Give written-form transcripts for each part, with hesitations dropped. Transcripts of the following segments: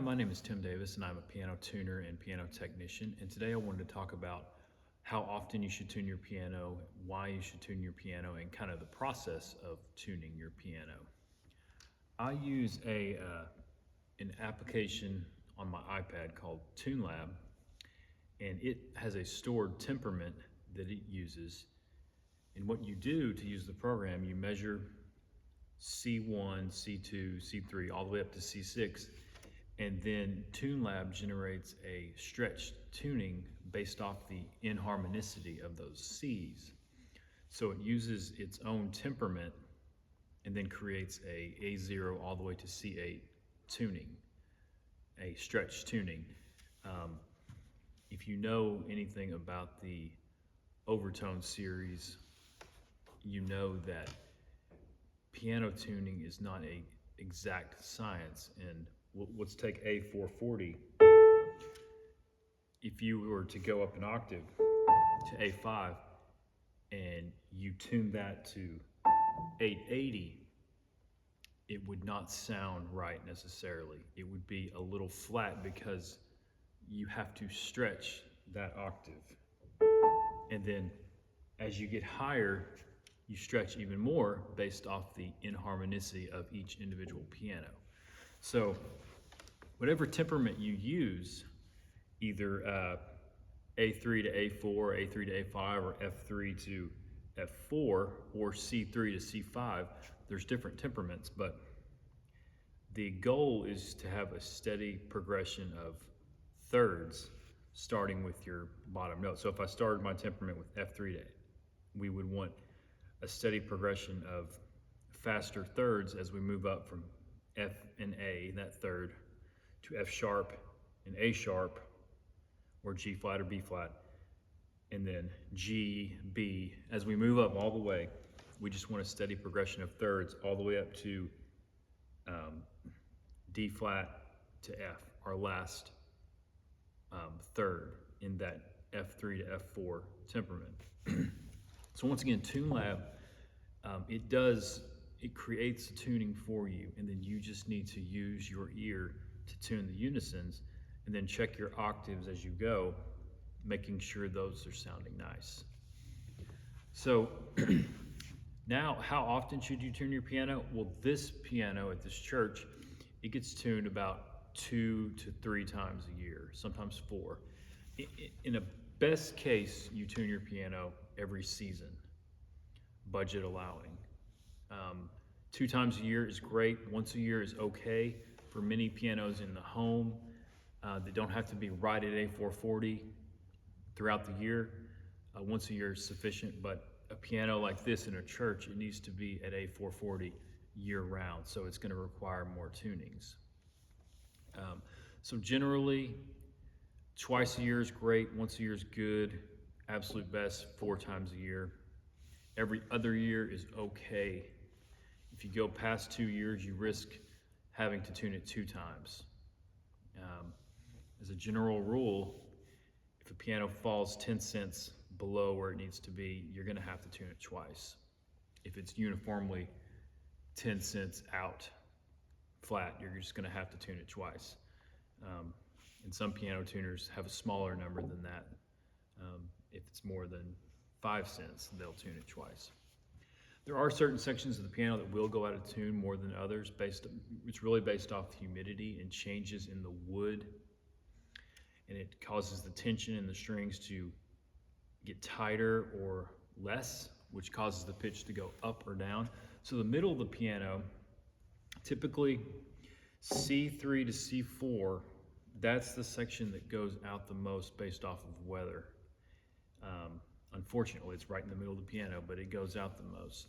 Hi, my name is Tim Davis and I'm a piano tuner and piano technician. And today I wanted to talk about how often you should tune your piano, why you should tune your piano, and kind of the process of tuning your piano. I use an application on my iPad called TuneLab, and it has a stored temperament that it uses. And what you do to use the program, you measure C1, C2, C3, all the way up to C6. And then TuneLab generates a stretched tuning based off the inharmonicity of those Cs. So it uses its own temperament and then creates a A0 all the way to C8 tuning, a stretched tuning. If you know anything about the Overtone series, you know that piano tuning is not an exact science. And let's take A440. If you were to go up an octave to A5 and you tune that to 880, it would not sound right necessarily. It would be a little flat because you have to stretch that octave. And then as you get higher, you stretch even more based off the inharmonicity of each individual piano. So whatever temperament you use, either A3 to A4, A3 to A5, or F3 to F4, or C3 to C5, there's different temperaments, but the goal is to have a steady progression of thirds starting with your bottom note. So if I started my temperament with F3 to, we would want a steady progression of faster thirds as we move up from F and A, that third, to F sharp and A sharp, or G flat or B flat, and then G, B. As we move up all the way, we just want a steady progression of thirds all the way up to D flat to F, our last third in that F3 to F4 temperament. So once again, TuneLab, it creates a tuning for you, and then you just need to use your ear to tune the unisons, and then check your octaves as you go, making sure those are sounding nice. So now, how often should you tune your piano? Well, this piano at this church, it gets tuned about 2 to 3 times a year, sometimes 4. In a best case, you tune your piano every season, budget allowing. 2 times a year is great. Once a year is okay for many pianos in the home. They don't have to be right at A440 throughout the year. Once a year is sufficient, but a piano like this in a church, it needs to be at A440 year round, so it's going to require more tunings. So generally, twice a year is great, once a year is good, absolute best 4 times a year. Every other year is okay. If you go past 2 years, you risk having to tune it 2 times. As a general rule, if a piano falls 10 cents below where it needs to be, you're going to have to tune it twice. If it's uniformly 10 cents out flat, you're just going to have to tune it twice. And some piano tuners have a smaller number than that. If it's more than 5 cents, they'll tune it twice. There are certain sections of the piano that will go out of tune more than others. It's really based off humidity and changes in the wood, and it causes the tension in the strings to get tighter or less, which causes the pitch to go up or down. So the middle of the piano, typically C3 to C4, that's the section that goes out the most based off of weather. Unfortunately, it's right in the middle of the piano, but it goes out the most.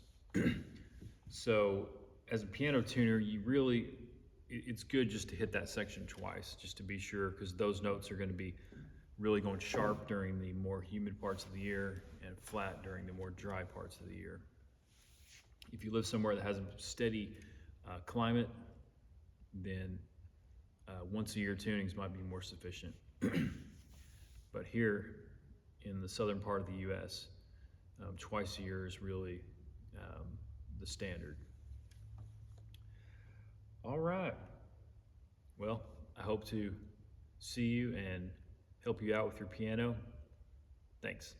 So as a piano tuner, it's good just to hit that section twice, just to be sure, because those notes are going to be really going sharp during the more humid parts of the year and flat during the more dry parts of the year. If you live somewhere that has a steady climate, then once a year tunings might be more sufficient. But here in the southern part of the U.S., twice a year is really the standard. All right. Well, I hope to see you and help you out with your piano. Thanks.